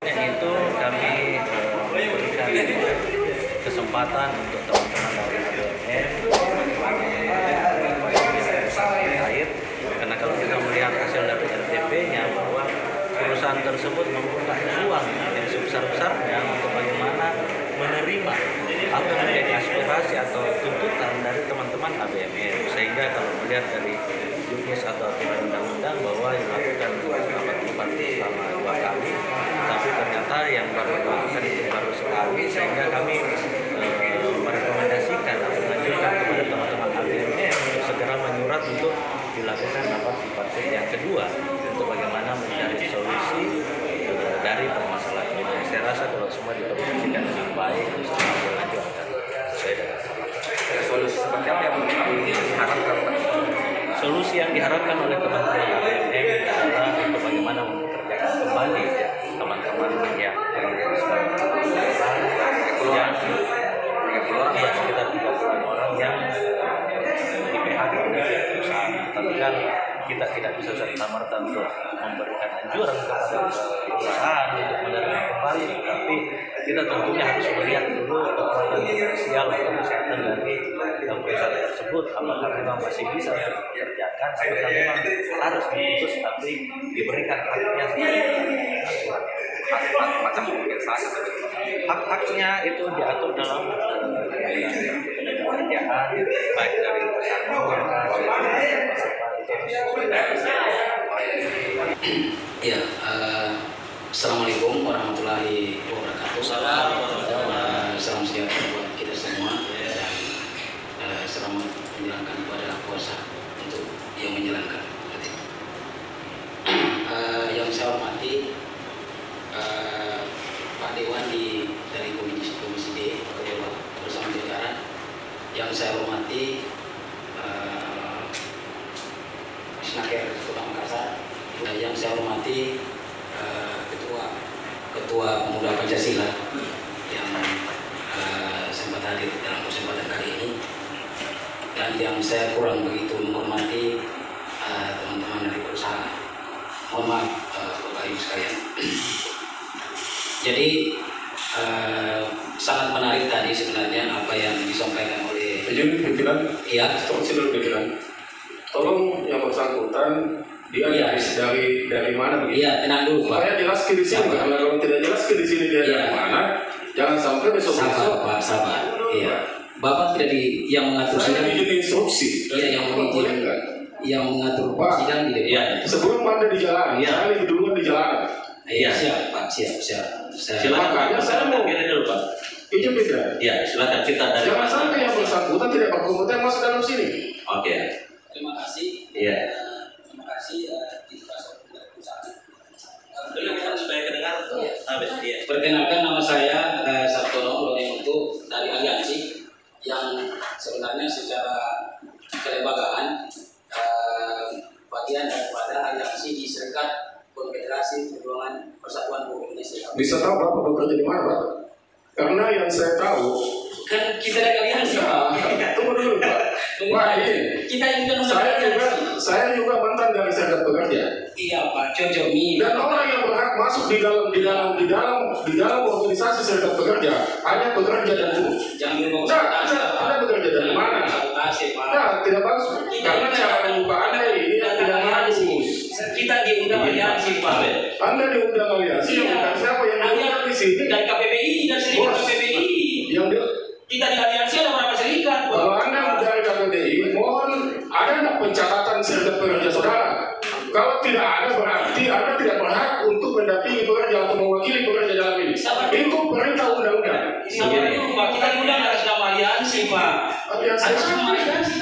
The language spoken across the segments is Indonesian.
Itu kami memberikan kesempatan untuk teman-teman dari ABMN terkait, karena kalau kita melihat hasil dari RTP-nya bahwa perusahaan tersebut membuka uang yang sebesar-besarnya untuk bagaimana menerima apa yang menjadi aspirasi atau tuntutan dari teman-teman ABMN, sehingga kalau melihat dari juknis atau aturan undang-undang bahwa dilakukan rapat bupati selama 2 kali, tapi ternyata yang baru dilakukan itu baru sekali, sehingga kami merekomendasikan atau menganjurkan kepada teman-teman ABMN untuk segera menyurat untuk dilakukan rapat bupati yang kedua untuk bagaimana mencari solusi dari permasalahan ini. Saya rasa kalau semua dikomunikasikan dengan baik, semua berlanjut akan sesuai dengan solusi seperti apa yang diharapkan? Solusi yang diharapkan oleh teman-teman ABMN adalah untuk bagaimana mempekerjakan kembali teman-teman yang sekitar 30 orang yang di PHK oleh perusahaan. Tapi kan kita tidak bisa serta-merta untuk memberikan anjuran kepada perusahaan untuk menerima kembali, tapi kita tentunya harus melihat dulu kekuatan finansial atau kesehatan dari perusahaan tersebut, apakah memang masih bisa dikerjakan, apakah memang harus diputus tapi diberikan haknya Macam kompensasi. hak-haknya itu diatur dalam pekerjaan baik dari Ya, assalamualaikum warahmatullahi wabarakatuh. Salam sejahtera buat kita semua dan selamat menjalankan ibadah puasa untuk yang menjalankan. Yang saya hormati Pak Dewan dari Komisi D bersama jajaran. Yang saya hormati Snaker Kota Makassar. Yang saya hormati Ketua Pemuda Pancasila yang sempat hadir dalam kesempatan kali ini, dan yang saya kurang begitu menghormati teman-teman dari perusahaan. Mohon maaf Bapak Ibu sekalian. Jadi sangat menarik tadi sebenarnya apa yang disampaikan oleh pimpinan. Iya. Pimpinan. Tolong yang bersangkutan dia dari mana begitu? Iya, tenang dulu Pak. Saya jelaskan di sini, karena kalau tidak jelaskan di sini dia dari mana, jangan sampai besok-besok. Pak, sabar. Iya. Bapak tidak yang mengatur sidang. Saya izin instruksi. Iya, yang mengatur sidang tidak. Iya. Sebelum Anda di jalan, saya lebih duluan di jalan. Iya, siap Pak, siap. Silakan. Makanya saya mau dulu Pak. izin tidak. Ya, silakan kita dari. Jangan sampai yang bersangkutan tidak berkomentar masuk dalam sini. Oke. Terima kasih. Iya. Terima kasih perusahaan. Supaya kedengar. Habis dia. Perkenalkan, nama saya Sartono Loremutu dari Aliansi, yang sebenarnya secara kelembagaan bagian daripada aliansi di Serikat Konfederasi Perjuangan Persatuan Buruh Indonesia. Bisa tahu Bapak bekerja di mana, Pak? Karena yang saya tahu, Kan kita dari aliansi. tunggu dulu Pak. Wah, ini Kita juga saya juga mantan dari serikat pekerja. Iya Pak, cocok nih. Dan orang yang berhak masuk di dalam organisasi serikat pekerja hanya pekerja dan buruh. Jangan lupa. Nah, Anda bekerja dari mana? Sabotase Pak. Nah, tidak bagus. Karena cara membuka Anda ini yang tidak bagus. Kita diundang aliansi Pak. Anda diundang aliansi, yang bukan siapa yang diundang di sini? Dari KPPI, dari serikat KPPI. Yang Kita di aliansi ada berapa serikat? Kalau Anda dari KPPI, mohon ada nggak pencatatan serikat pekerja saudara? Kalau tidak ada, berarti Anda tidak berhak untuk mendampingi pekerja atau mewakili pekerja dalam ini. Itu perintah undang-undang. Pak, kita diundang atas nama aliansi Pak. Aliansi Atas nama aliansi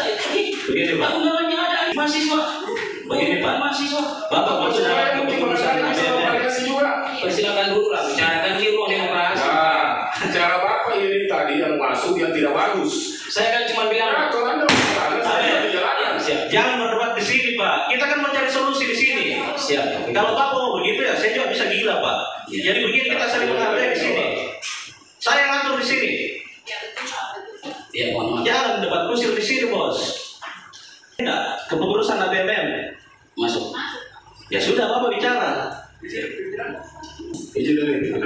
Begini Pak. undangannya ada mahasiswa. Begini Pak. Mahasiswa. Bapak Saya bersalah yang kepengurusan ABMN. aliansi juga. Persilakan dulu lah, bicarakan di ruang demokrasi. Nah, cara Bapak ini tadi yang masuk yang tidak bagus. Saya kan cuma bilang. Nah, kalau Anda berjalan, saya berjalan. Siap. Jangan berdebat di sini Pak. Kita kan mencari solusi di sini. Siap. Kalau Bapak mau begitu ya, saya juga bisa gila Pak. Jadi begini, kita saling menghargai di sini. Saya ngatur di sini. Ya, mohon maaf. Jangan debat kusir di sini bos. Enggak, kepengurusan ABMN Masuk. ya sudah Bapak bicara. Izin dari itu.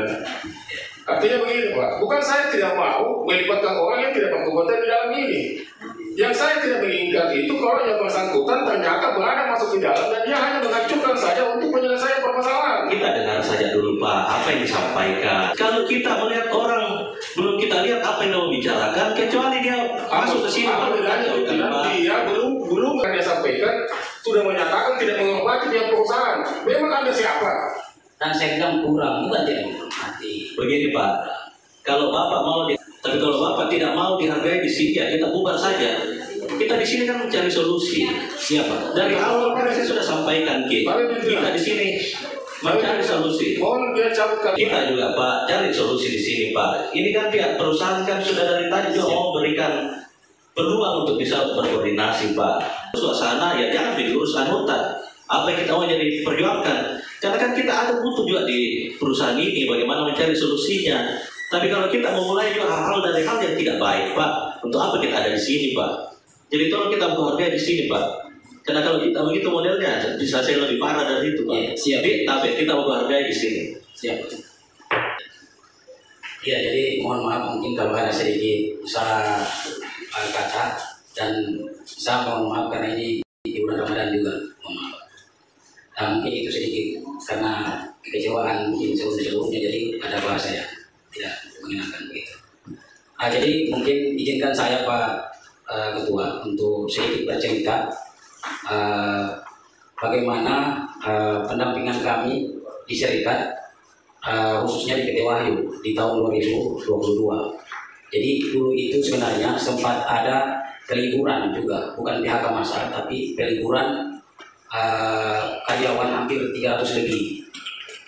Artinya begini Pak, bukan saya tidak mau melibatkan orang yang tidak berkompeten di dalam ini. Yang saya tidak menginginkan itu kalau yang bersangkutan ternyata berada masuk di dalam dan dia hanya mengacukan saja untuk penyelesaian permasalahan. Kita dengar saja dulu Pak, apa yang disampaikan. Kalau kita melihat orang, belum kita lihat apa yang mau bicarakan, kecuali dia masuk ke sini. Dia belum kan dia sampaikan, sudah menyatakan tidak menghormati pihak perusahaan. Memang Anda siapa? Dan saya bilang kurang, bukan tidak menghormati. Begini Pak, kalau Bapak mau, tapi kalau Bapak tidak mau dihargai di sini ya kita bubar saja. Kita di sini kan mencari solusi. Siapa? Dari awal kan saya sudah sampaikan kita di sini mencari solusi. Kita juga Pak cari solusi di sini Pak. Ini kan pihak perusahaan kan sudah dari tadi juga mau berikan peluang untuk bisa berkoordinasi Pak. Suasana ya jangan diurus anggota. Apa yang kita mau jadi perjuangkan. Karena kan kita ada butuh juga di perusahaan ini bagaimana mencari solusinya. Tapi kalau kita memulai juga hal-hal dari hal yang tidak baik Pak, untuk apa kita ada di sini Pak? Jadi tolong kita menghargai di sini Pak. Karena kalau kita begitu modelnya bisa saya lebih parah dari itu Pak. Ya, siap. Tapi kita menghargai di sini. Siap. Ya, jadi mohon maaf mungkin kalau ada sedikit salah kata dan saya mohon maaf karena ini di bulan Ramadan juga, mohon maaf. Mungkin itu sedikit karena kekecewaan mungkin sebelumnya jadi ada bahasa ya tidak mengenakan begitu. Jadi mungkin izinkan saya Pak Ketua untuk sedikit bercerita bagaimana pendampingan kami di Serikat khususnya di PT Wahyu di tahun 2022. Jadi dulu itu sebenarnya sempat ada peliburan juga, bukan PHK massal tapi peliburan karyawan hampir 300 lebih.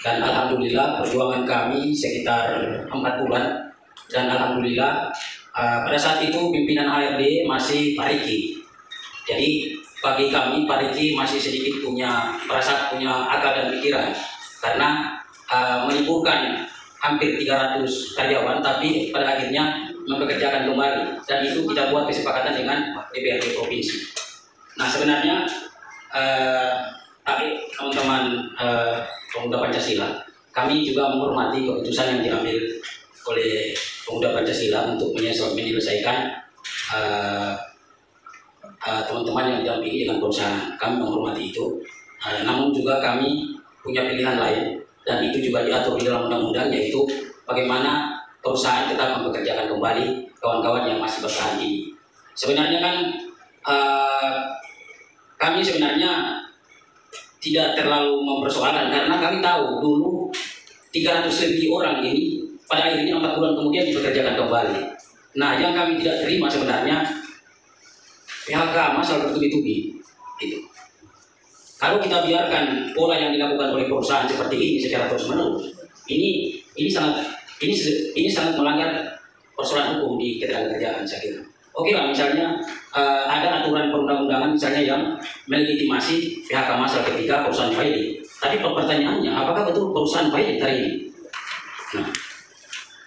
Dan alhamdulillah perjuangan kami sekitar 4 bulan dan alhamdulillah pada saat itu pimpinan HRD masih Pak Riki. Jadi bagi kami Pak Riki masih sedikit punya akal dan pikiran karena meliburkan hampir 300 karyawan tapi pada akhirnya mempekerjakan kembali dan itu kita buat kesepakatan dengan DPRD provinsi. Nah sebenarnya teman-teman Pemuda Pancasila, kami juga menghormati keputusan yang diambil oleh Pemuda Pancasila untuk menyelesaikan teman-teman yang didampingi dengan perusahaan. Kami menghormati itu, namun juga kami punya pilihan lain dan itu juga diatur di dalam undang-undang, yaitu bagaimana perusahaan tetap mempekerjakan kembali kawan-kawan yang masih bertahan ini. Sebenarnya kan kami sebenarnya tidak terlalu mempersoalkan karena kami tahu dulu 300 lebih orang ini pada akhirnya 4 bulan kemudian dipekerjakan kembali. Nah yang kami tidak terima sebenarnya PHK massal bertubi-tubi gitu. Kalau kita biarkan pola yang dilakukan oleh perusahaan seperti ini secara terus-menerus, ini sangat melanggar persoalan hukum di ketenagakerjaan saya kira. Oke lah, misalnya ada aturan perundang-undangan misalnya yang melegitimasi PHK massal ketika perusahaan failing. Tapi pertanyaannya, apakah betul perusahaan failing hari ini? Nah,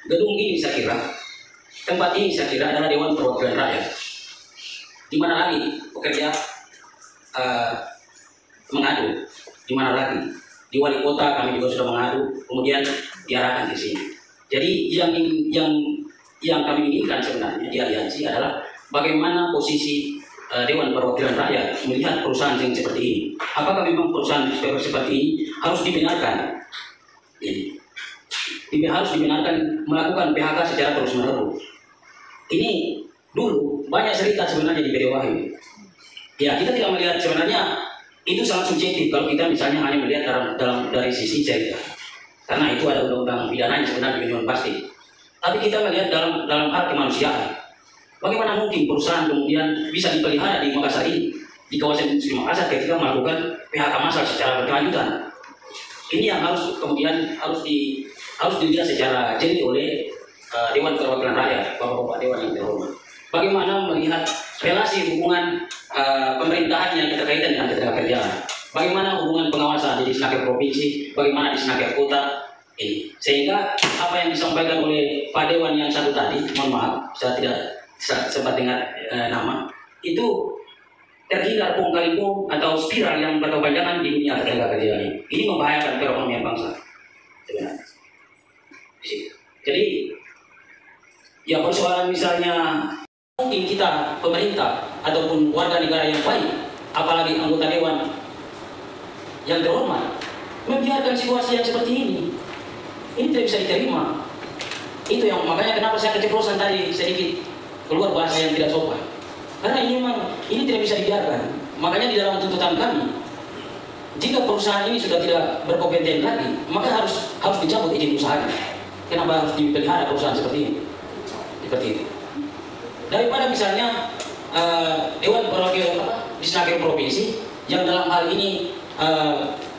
gedung ini saya kira, tempat ini saya kira adalah Dewan Perwakilan Rakyat. Di mana lagi pekerja mengadu? Di mana lagi? Di wali kota kami juga sudah mengadu, kemudian diarahkan di sini. Jadi yang kami inginkan sebenarnya di aliansi adalah bagaimana posisi Dewan Perwakilan Rakyat melihat perusahaan yang seperti ini. Apakah memang perusahaan seperti ini harus dibenarkan? Harus dibenarkan melakukan PHK secara terus-menerus. Ini dulu banyak cerita sebenarnya di PT Wahyu. Ya, kita tidak melihat sebenarnya itu sangat subjektif kalau kita misalnya hanya melihat dari sisi cerita. Karena itu ada undang-undang pidananya sebenarnya minimum pasti. Tapi kita melihat dalam hal kemanusiaan. Bagaimana mungkin perusahaan kemudian bisa dipelihara di Makassar ini, di kawasan industri Makassar ketika melakukan PHK massal secara berkelanjutan? Ini yang harus dilihat secara jeli oleh Dewan Perwakilan Rakyat, Bapak-bapak Dewan yang terhormat. Bagaimana melihat relasi hubungan pemerintahan yang berkaitan dengan ketenagakerjaan? Bagaimana hubungan pengawasan di Disnaker provinsi? Bagaimana di Disnaker kota? Ini sehingga apa yang disampaikan oleh Pak Dewan yang satu tadi, mohon maaf saya tidak sempat dengar nama itu, terhindar pung kali pung atau spiral yang berkepanjangan di dunia ketenagakerjaan ini. Ini membahayakan perekonomian bangsa sebenarnya. Jadi ya persoalan misalnya mungkin kita pemerintah ataupun warga negara yang baik, apalagi anggota dewan yang terhormat, membiarkan situasi yang seperti ini tidak bisa diterima. Itu yang makanya kenapa saya keceplosan tadi sedikit keluar bahasa yang tidak sopan. Karena ini memang ini tidak bisa dibiarkan. Makanya di dalam tuntutan kami, jika perusahaan ini sudah tidak berkompeten lagi, maka harus dicabut izin usahanya. Kenapa harus dipelihara perusahaan seperti ini? Seperti itu. Daripada misalnya Dewan Perwakilan Disnaker Provinsi yang dalam hal ini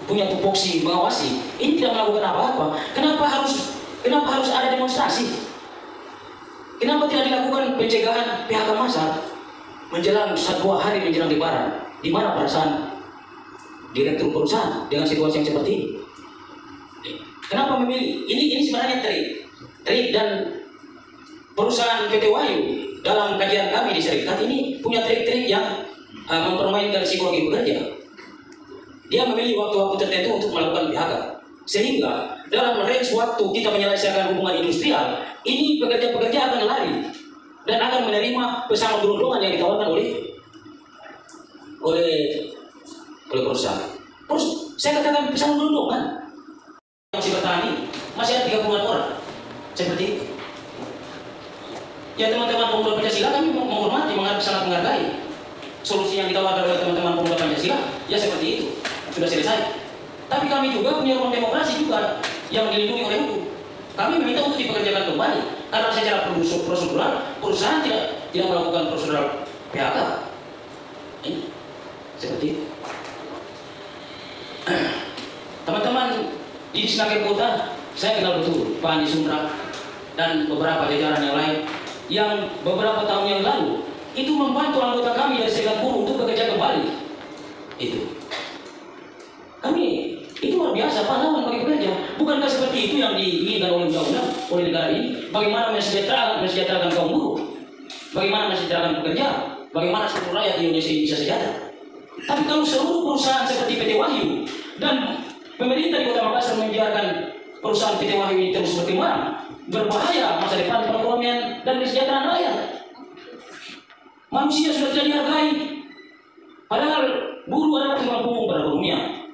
punya tupoksi mengawasi, ini tidak melakukan apa-apa. Kenapa harus ada demonstrasi? Kenapa tidak dilakukan pencegahan PHK massal menjelang 2 hari menjelang Lebaran? Di mana perasaan direktur perusahaan dengan situasi yang seperti ini? Kenapa memilih? Ini sebenarnya trik dan perusahaan PT Wahyu dalam kajian kami di serikat ini punya trik-trik yang mempermainkan psikologi pekerja. Dia memilih waktu-waktu tertentu untuk melakukan PHK, sehingga dalam range waktu kita menyelesaikan hubungan industrial ini, pekerja-pekerja akan lari dan akan menerima pesangon gelondongan yang ditawarkan oleh perusahaan. Terus saya katakan pesangon gelondongan masih bertani, masih ada 30-an orang seperti itu. Ya teman-teman pemuda Pancasila, kami menghormati, sangat menghargai solusi yang ditawarkan oleh teman-teman pemuda Pancasila. Ya seperti itu, sudah selesai. Tapi kami juga punya ruang demokrasi juga yang dilindungi oleh hukum. Kami meminta untuk dipekerjakan kembali karena secara prosedural perusahaan tidak melakukan prosedural PHK. Ini seperti itu. Teman-teman di Disnaker Kota, saya kenal betul Pak Andi Sumra dan beberapa jajaran yang lain yang beberapa tahun yang lalu itu membantu anggota kami dari serikat buruh untuk bekerja kembali. Itu kami itu luar biasa pahlawan bagi pekerja. Bukankah seperti itu yang diinginkan oleh undang-undang oleh negara ini? Bagaimana mensejahterakan kaum buruh, bagaimana mensejahterakan pekerja, bagaimana seluruh rakyat di Indonesia ini bisa sejahtera. Tapi kalau seluruh perusahaan seperti PT Wahyu dan pemerintah di Kota Makassar membiarkan perusahaan PT Wahyu ini terus berkembang, berbahaya masa depan perekonomian dan kesejahteraan rakyat. Manusia sudah tidak dihargai, padahal buruh adalah tulang punggung perekonomian.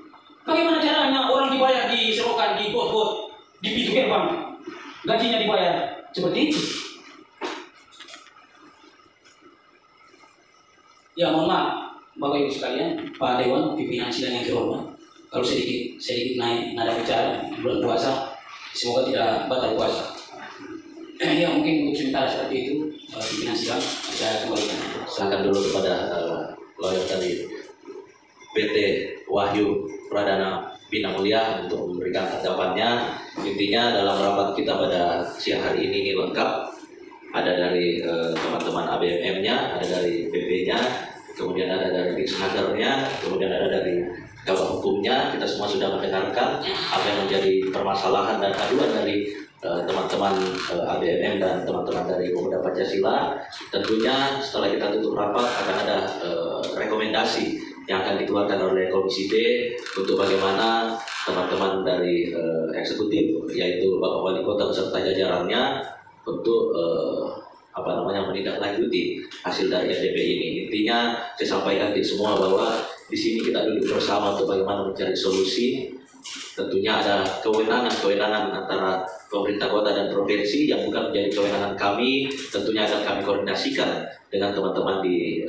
Bagaimana caranya orang dibayar di selokan, di got-got, di pintu gerbang, gajinya dibayar seperti itu? Ya mohon maaf, Bapak Ibu sekalian, Pak Dewan, pimpinan sidang yang terhormat, kalau sedikit naik nada bicara bulan puasa, semoga tidak batal puasa. Ya mungkin untuk sementara seperti itu, pimpinan sidang saya kembalikan. Silakan dulu kepada lawyer tadi PT Wahyu Pradana Bina Mulia untuk memberikan tanggapannya. Intinya dalam rapat kita pada siang hari ini lengkap. Ada dari teman-teman ABMM-nya, ada dari PP-nya, kemudian ada dari Disnaker-nya, kemudian ada dari Kabak Hukumnya. Kita semua sudah mendengarkan apa yang menjadi permasalahan dan aduan dari teman-teman ABMM dan teman-teman dari Pemuda Pancasila. Tentunya setelah kita tutup rapat akan ada rekomendasi yang akan dikeluarkan oleh Komisi D untuk bagaimana teman-teman dari eksekutif, yaitu Bapak Wali Kota beserta jajarannya untuk menindaklanjuti hasil dari SDP ini. Intinya saya sampaikan di semua bahwa di sini kita duduk bersama untuk bagaimana mencari solusi. Tentunya ada kewenangan antara pemerintah kota dan provinsi yang bukan menjadi kewenangan kami. Tentunya akan kami koordinasikan dengan teman-teman di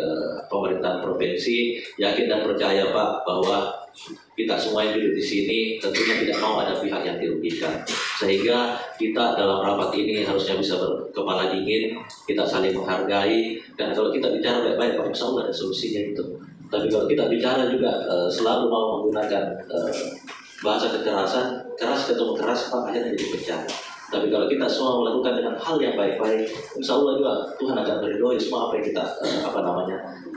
pemerintahan provinsi. Yakin dan percaya Pak bahwa kita semua yang duduk di sini tentunya tidak mau ada pihak yang dirugikan. Sehingga kita dalam rapat ini harusnya bisa berkepala dingin, kita saling menghargai. Dan kalau kita bicara baik-baik, Pak, insya Allah ada solusinya itu. Tapi kalau kita bicara juga selalu mau menggunakan bahasa kekerasan, keras ketemu keras, Pak, akhirnya jadi pecah. Tapi kalau kita semua melakukan dengan hal yang baik-baik, insya Allah juga Tuhan akan meridhoi semua apa yang kita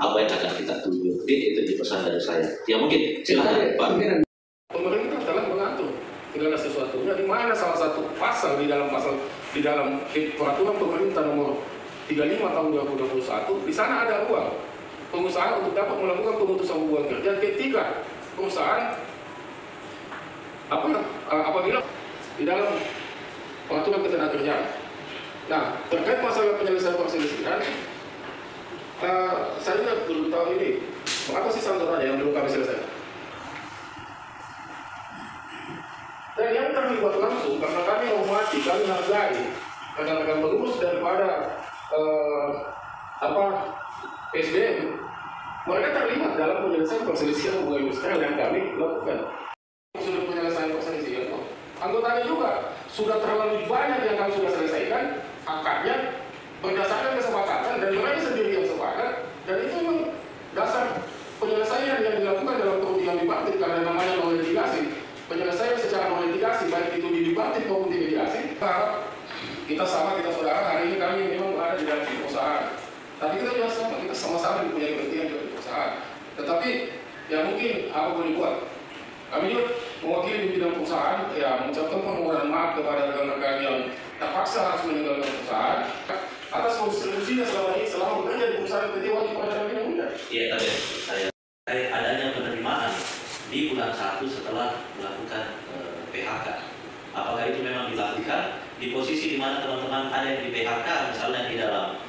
apa yang akan kita tuju. Itu pesan dari saya. Ya mungkin silakan Pak. Pemerintah telah mengatur segala sesuatunya, di mana salah satu pasal di dalam peraturan pemerintah nomor 35 tahun 2021, di sana ada ruang pengusaha untuk dapat melakukan pemutusan hubungan kerja ketika perusahaan apabila di dalam aturan ketenagakerjaan. Nah, terkait masalah penyelesaian perselisihan, saya belum tahu ini, apa sih santurannya yang belum kami selesaikan? Dan yang terlibat langsung, karena kami hormati, kami hargai rekan-rekan pengurus daripada PSBM, mereka terlibat dalam penyelesaian perselisihan hubungan industrial yang kami lakukan. Sudah penyelesaian perselisihan, anggotanya juga sudah terlalu banyak yang kami sudah selesaikan, akarnya berdasarkan kesepakatan dan mereka sendiri yang sepakat, dan itu memang dasar penyelesaian yang dilakukan dalam kepentingan bipartit karena namanya non-litigasi. Penyelesaian secara non-litigasi, baik itu di bipartit maupun di mediasi. Kita saudara, hari ini kami memang ada di dalam perusahaan, tapi kita juga sama, kita sama-sama punya kepentingan di perusahaan. Tetapi ya mungkin apa boleh buat, kami juga mewakili di bidang perusahaan, ya mengucapkan permohonan maaf kepada rekan-rekan yang terpaksa harus meninggalkan perusahaan atas kontribusinya selama ini, selama bekerja di perusahaan PT Wajib Pajak Indonesia. Iya, tadi saya adanya penerimaan di bulan 1 setelah melakukan PHK. Apakah itu memang dilakukan di posisi di mana teman-teman ada yang di PHK, misalnya di dalam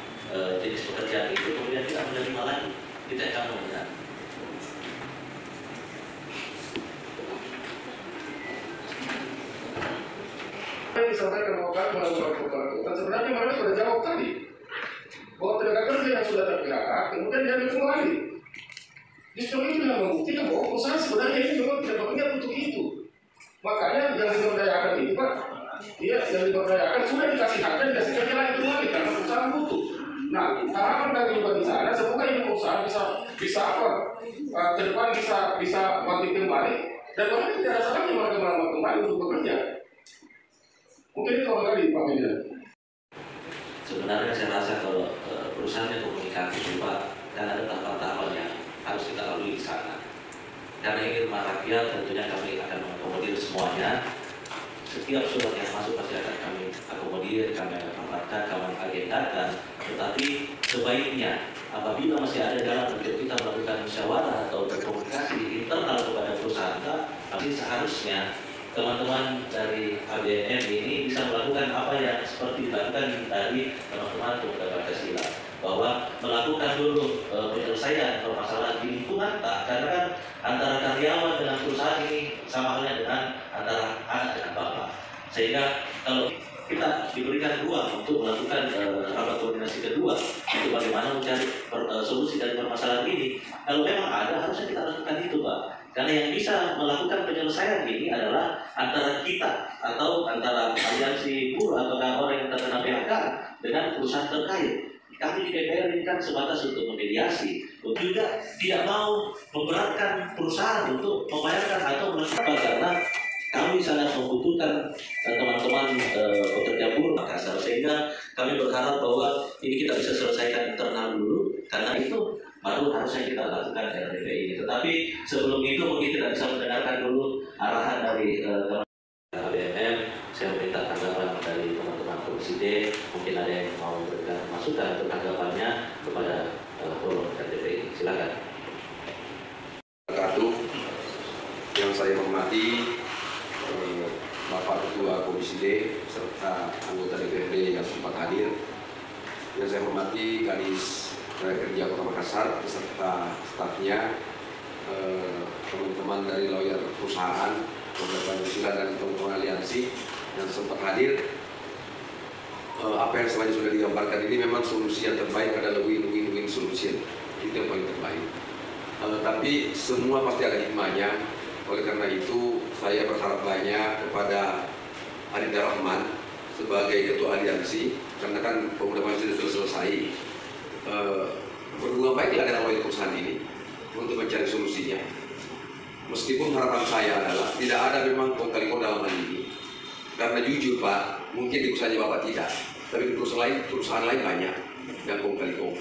jenis pekerjaan itu, kemudian tidak menerima lagi, kita akan melihat. Yang disampaikan bahwa kami melakukan pemberlakuan, sebenarnya mereka sudah jawab tadi bahwa tenaga kerja yang sudah ter-PHK kemudian diambil kembali. Justru itu yang membuktikan bahwa usaha sebenarnya ini memang tidak berniat untuk itu. Makanya yang diberdayakan ini Pak, dia yang diberdayakan sudah dikasih hak dan dikasih kerja lagi kembali karena perusahaan butuh. Nah, harapan kami juga di sana, semoga ini perusahaan bisa ke depan bisa bangkit kembali dan mereka tidak ada salahnya mereka melamar kembali untuk bekerja. Mungkin itu kali Pak Media. Sebenarnya saya rasa kalau perusahaannya komunikatif Pak, dan ada tahapan-tahapan yang harus kita lalui di sana. Karena ingin rumah rakyat, tentunya kami akan mengakomodir semuanya. Setiap surat yang masuk pasti akan kami akomodir, kami akan rapatkan, kami agendakan. Tetapi sebaiknya apabila masih ada jalan untuk kita melakukan musyawarah atau berkomunikasi internal kepada perusahaan, tapi seharusnya teman-teman dari ABNM ini bisa melakukan apa yang seperti dilakukan dari teman-teman Pemuda Pancasila, bahwa melakukan dulu penyelesaian permasalahan di lingkungan, karena kan antara karyawan dengan perusahaan ini sama halnya dengan antara anak dengan bapak, sehingga kalau kita diberikan ruang untuk melakukan rapat koordinasi kedua untuk bagaimana mencari solusi dari permasalahan ini, kalau memang ada harusnya kita lakukan itu Pak. Karena yang bisa melakukan penyelesaian ini adalah antara kita atau antara aliansi buruh atau orang yang terkena PHK dengan perusahaan terkait. Kami di DPR ini kan sebatas untuk memediasi, juga tidak mau memberatkan perusahaan untuk membayarkan atau melakukan, karena kami sangat membutuhkan teman-teman pekerja buruh Makassar, sehingga kami berharap bahwa ini kita bisa selesaikan internal dulu, karena itu baru harusnya kita lakukan RDP ini. Tetapi sebelum itu mungkin kita bisa mendengarkan dulu arahan dari teman-teman ABNM. Saya meminta tanggapan dari teman-teman Komisi D, mungkin ada yang mau memberikan masukan untuk tanggapannya kepada forum RDP ini. Silakan. Yang saya hormati Bapak Ketua Komisi D serta anggota DPRD yang sempat hadir. Yang saya hormati Kadis Kerja Kota Makassar beserta stafnya, teman-teman dari lawyer perusahaan, Pemuda Pancasila dan teman-teman aliansi yang sempat hadir. Apa yang semuanya sudah digambarkan ini memang solusi yang terbaik adalah win-win solution, itu yang paling terbaik. Tapi semua pasti ada hikmahnya. Oleh karena itu saya berharap banyak kepada Adinda Rahman sebagai ketua aliansi, karena kan Pemuda Pancasila sudah selesai. Berhubungan baiklah dengan lawyer perusahaan ini untuk mencari solusinya. Meskipun harapan saya adalah tidak ada memang kong kali kong dalam hal ini, karena jujur Pak, mungkin di perusahaannya Bapak tidak, tapi di perusahaan lain banyak yang kong kali kong.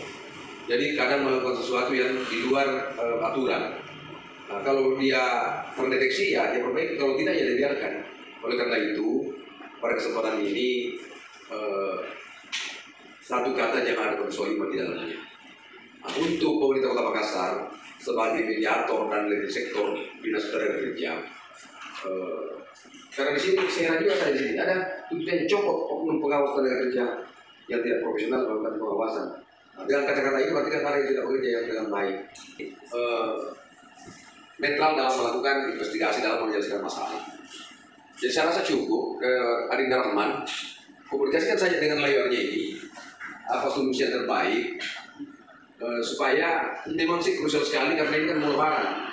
Jadi kadang melakukan sesuatu yang di luar aturan. Nah, kalau dia terdeteksi ya dia perbaiki, kalau tidak ya dibiarkan. Oleh karena itu pada kesempatan ini satu kata jangan ada persoliman di dalamnya. Nah, untuk pemerintah Kota Makassar sebagai mediator dan leading sektor dinas tenaga kerja, Karena di sini saya juga di sini ada tuntutan copot oknum pengawas tenaga kerja yang tidak profesional melakukan pengawasan. Dengan kata-kata itu berarti kan ada yang tidak bekerja yang dengan baik. Netral dalam melakukan investigasi dalam menyelesaikan masalah. Jadi saya rasa cukup Adinda Rahman komunikasikan saja dengan lawyernya ini apa solusi yang terbaik supaya memang sih krusial sekali karena ini kan mau lebaran.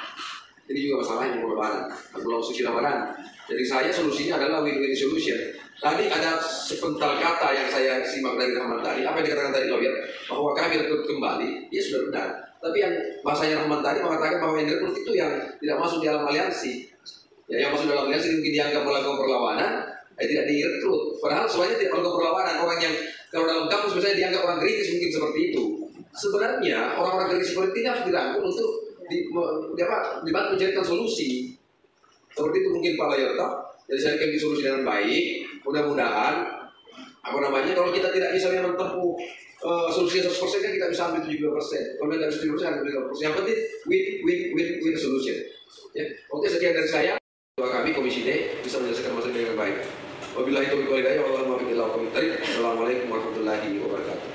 Ini juga masalahnya mau lebaran, belum suci lebaran. Jadi saya solusinya adalah win-win solution. Tadi ada sepental kata yang saya simak dari Rahman tadi, apa yang dikatakan tadi lawyer, bahwa kami rekrut kembali, ya sudah benar. Tapi yang bahasanya Rahman tadi mengatakan bahwa yang direkrut itu yang tidak masuk di dalam aliansi. Ya, yang masuk dalam aliansi mungkin dianggap melakukan perlawanan, tidak direkrut. Padahal sebenarnya tidak melakukan perlawanan. Orang yang kalau dalam kampus misalnya dianggap orang kritis mungkin seperti itu. Sebenarnya orang-orang kritis seperti ini harus dirangkul untuk dibantu mencarikan solusi. Seperti itu mungkin Pak Layerta. Jadi saya kami solusi dengan baik. Mudah-mudahan kalau kita tidak bisa menempuh solusi 100% kan kita bisa ambil 72%. Kalau tidak bisa 72%, ambil 30%. Yang penting win solution. Ya. Oke, sekian dari saya. Doa kami Komisi D bisa menyelesaikan masalah dengan baik. Wabillahi taufiq wal hidayah. Wassalamualaikum warahmatullahi wabarakatuh.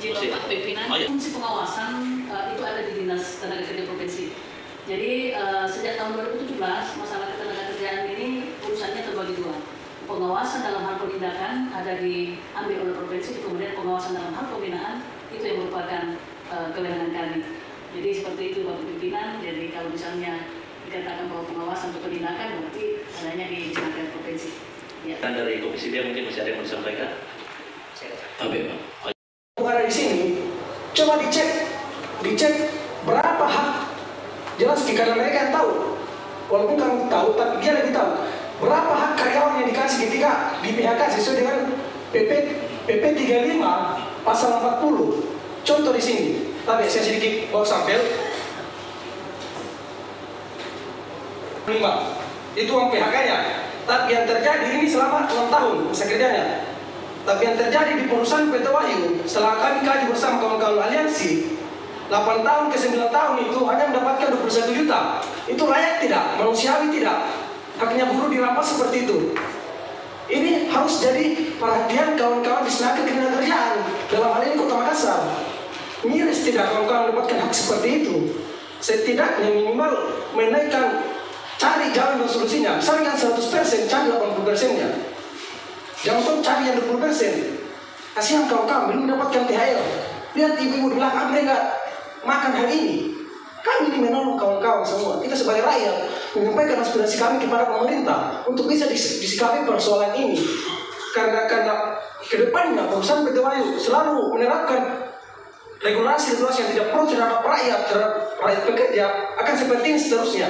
Pak pimpinan, fungsi pengawasan itu ada di Dinas Tenaga Kerja Provinsi. Jadi sejak tahun 2017 masalah ketenagakerjaan ini urusannya terbagi dua. Pengawasan dalam hal penindakan ada diambil oleh provinsi, kemudian pengawasan dalam hal pembinaan itu yang merupakan kewenangan kami. Jadi seperti itu Bapak Pimpinan. Jadi kalau misalnya dikatakan bahwa pengawasan untuk penindakan berarti adanya di Dinas Provinsi. Ya. Dan dari Komisi D mungkin masih ada yang mau disampaikan. Ada di sini, coba dicek berapa hak. Jelas karena mereka yang tahu, walaupun kamu tahu, tapi dia lebih tahu berapa hak karyawan yang dikasih ketika di PHK sesuai dengan PP 35 pasal 40. Contoh di sini, tapi saya sedikit bawa sampel. 5 itu uang PHK-nya, tapi yang terjadi ini selama 6 tahun masa kerjanya. Tapi yang terjadi di perusahaan PT Wahyu setelah kami kaji bersama kawan-kawan aliansi 8 tahun ke 9 tahun itu hanya mendapatkan 21 juta. Itu layak tidak? Manusiawi tidak? Haknya buruh dirampas seperti itu. Ini harus jadi perhatian kawan-kawan di Tenaga Kerjaan dalam hal ini Kota Makassar. Miris tidak kawan-kawan mendapatkan hak seperti itu. Setidaknya minimal menaikkan, cari jalan dan solusinya. Misalkan 100%, cari 80%-nya. Jangan cari yang 20%. Kasihan kawan-kawan belum mendapatkan THR. Lihat ibu-ibu di belakang mereka makan hari ini. Kami ini menolong kawan-kawan semua. Kita sebagai rakyat menyampaikan aspirasi kami kepada pemerintah untuk bisa disikapi persoalan ini. Karena kedepannya perusahaan PT Wahyu selalu menerapkan regulasi-regulasi yang tidak pro terhadap rakyat pekerja akan seperti ini seterusnya.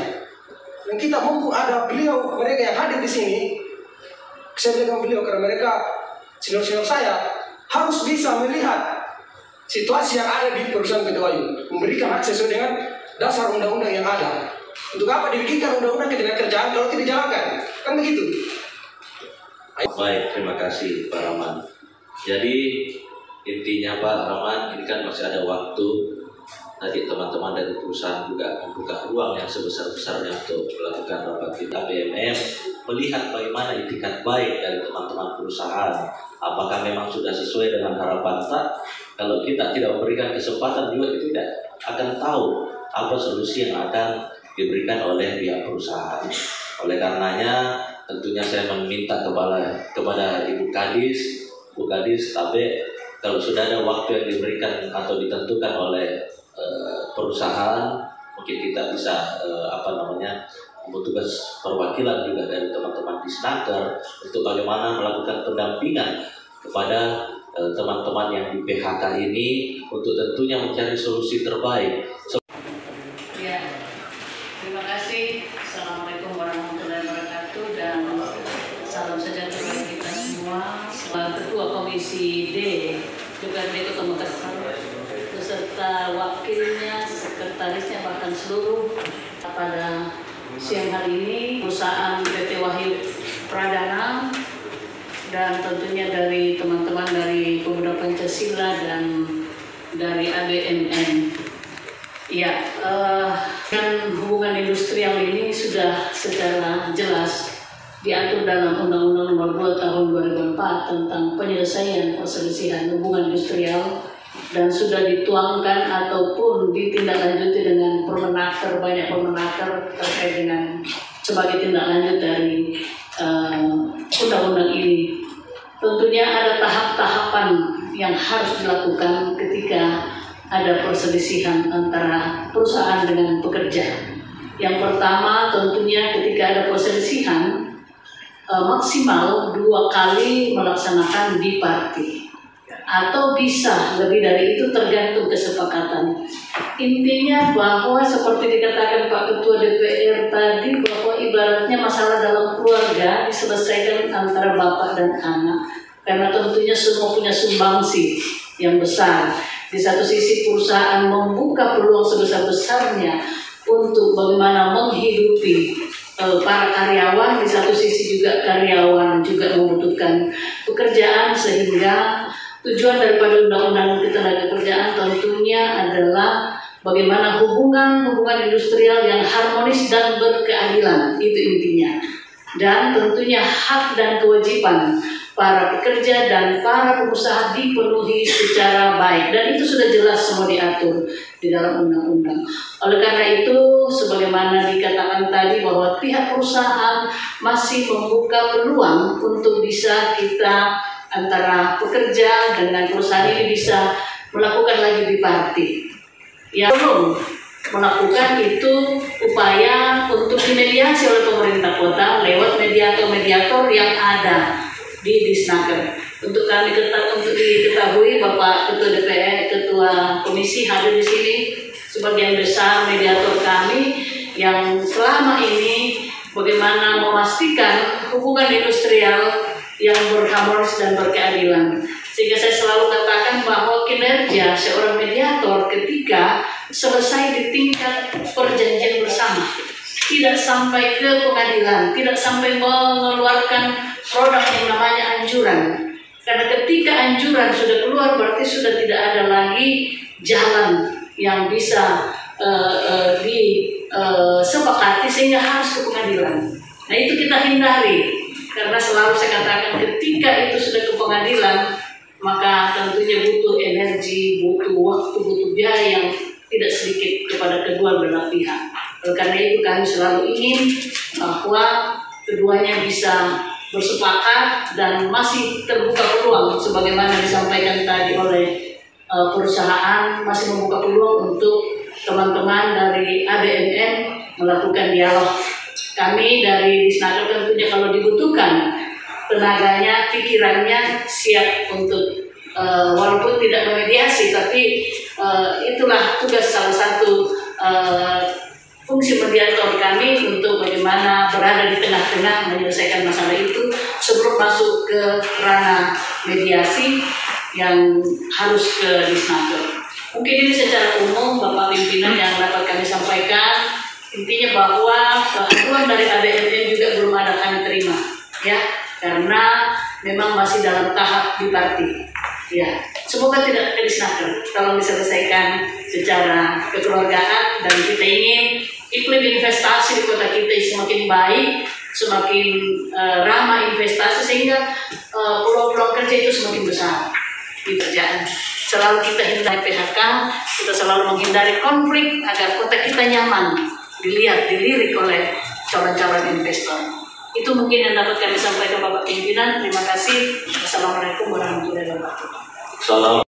Dan kita mumpung ada beliau mereka yang hadir di sini. Saya bilang beliau karena mereka senior-senior saya harus bisa melihat situasi yang ada di perusahaan PT Wahyu, memberikan hak sesuai dengan dasar undang-undang yang ada. Untuk apa dibikinkan undang-undang ketenagakerjaan kalau tidak dijalankan? Kan begitu. Baik, terima kasih Pak Rahman. Jadi intinya Pak Rahman, ini kan masih ada waktu. Tadi teman-teman dari perusahaan juga membuka ruang yang sebesar-besarnya untuk melakukan rapat di BMM, melihat bagaimana itikat baik dari teman-teman perusahaan. Apakah memang sudah sesuai dengan harapan tak? Kalau kita tidak memberikan kesempatan juga kita tidak akan tahu apa solusi yang akan diberikan oleh pihak perusahaan. Oleh karenanya tentunya saya meminta kepada Ibu Kadis, tapi kalau sudah ada waktu yang diberikan atau ditentukan oleh perusahaan, mungkin kita bisa membutuhkan perwakilan juga dari teman-teman di Snaker untuk bagaimana melakukan pendampingan kepada teman-teman yang di PHK ini untuk tentunya mencari solusi terbaik. Ya, terima kasih. Assalamualaikum warahmatullahi wabarakatuh dan salam sejahtera bagi kita semua. Ketua Komisi D juga dari Kota Makassar beserta wakilnya, sekretarisnya, bahkan seluruh pada siang hari ini perusahaan PT Wahyu Pradana dan tentunya dari teman-teman dari Pemuda Pancasila dan dari ABMN. Ya, dengan hubungan industrial ini sudah sudah secara jelas diatur dalam Undang-Undang Nomor 2 Tahun 2004 tentang penyelesaian perselisihan hubungan industrial dan sudah dituangkan ataupun ditindaklanjuti dengan permenaker, banyak permenaker terkait dengan sebagai tindak lanjut dari undang-undang ini. Tentunya ada tahap-tahapan yang harus dilakukan ketika ada perselisihan antara perusahaan dengan pekerja. Yang pertama tentunya ketika ada perselisihan maksimal 2 kali melaksanakan biparti atau bisa lebih dari itu tergantung kesepakatan. Intinya bahwa seperti dikatakan Pak Ketua DPR tadi, bahwa ibaratnya masalah dalam keluarga diselesaikan antara bapak dan anak, karena tentunya semua punya sumbangsi yang besar. Di satu sisi perusahaan membuka peluang sebesar-besarnya untuk bagaimana menghidupi para karyawan, di satu sisi juga karyawan juga membutuhkan pekerjaan, sehingga tujuan daripada Undang-Undang Ketenagakerjaan tentunya adalah bagaimana hubungan industrial yang harmonis dan berkeadilan, itu intinya. Dan tentunya hak dan kewajiban para pekerja dan para pengusaha dipenuhi secara baik, dan itu sudah jelas semua diatur di dalam undang-undang. Oleh karena itu, sebagaimana dikatakan tadi bahwa pihak perusahaan masih membuka peluang untuk bisa kita antara pekerja dengan perusahaan ini bisa melakukan lagi biparti. Yang belum melakukan itu upaya untuk dimediasi oleh pemerintah kota lewat mediator-mediator yang ada di Disnaker. Untuk diketahui, Bapak Ketua DPR, Ketua Komisi hadir di sini, sebagian besar mediator kami yang selama ini bagaimana memastikan hubungan industrial yang berharmonis dan berkeadilan. Sehingga saya selalu katakan bahwa kinerja seorang mediator ketika selesai di tingkat perjanjian bersama, tidak sampai ke pengadilan, tidak sampai mengeluarkan produk yang namanya anjuran. Karena ketika anjuran sudah keluar, berarti sudah tidak ada lagi jalan yang bisa disepakati sehingga harus ke pengadilan. Nah, itu kita hindari, karena selalu saya katakan ketika itu sudah ke pengadilan, maka tentunya butuh energi, butuh waktu, butuh biaya yang tidak sedikit kepada kedua belah pihak. Karena itu kami selalu ingin bahwa keduanya bisa bersepakat dan masih terbuka peluang sebagaimana disampaikan tadi oleh perusahaan, masih membuka peluang untuk teman-teman dari ADMN melakukan dialog. Kami dari Disnaker tentunya kalau dibutuhkan tenaganya, pikirannya siap untuk walaupun tidak memediasi, tapi itulah tugas salah satu fungsi mediator kami untuk bagaimana berada di tengah-tengah menyelesaikan masalah itu sebelum masuk ke ranah mediasi yang harus ke Disnaker. Mungkin ini secara umum Bapak Pimpinan yang dapat kami sampaikan. Intinya bahwa bantuan dari ADMN juga belum ada kami terima, ya, karena memang masih dalam tahap biparti. Ya, semoga tidak ke Disnaker, tolong diselesaikan secara kekeluargaan, dan kita ingin iklim investasi di kota kita semakin baik, semakin ramah investasi, sehingga peluang-peluang kerja itu semakin besar di kerjaan. Selalu kita hindari PHK, kita selalu menghindari konflik agar kota kita nyaman dilirik oleh calon-calon investor. Itu mungkin yang dapat kami sampaikan Bapak Pimpinan. Terima kasih. Wassalamualaikum warahmatullahi wabarakatuh.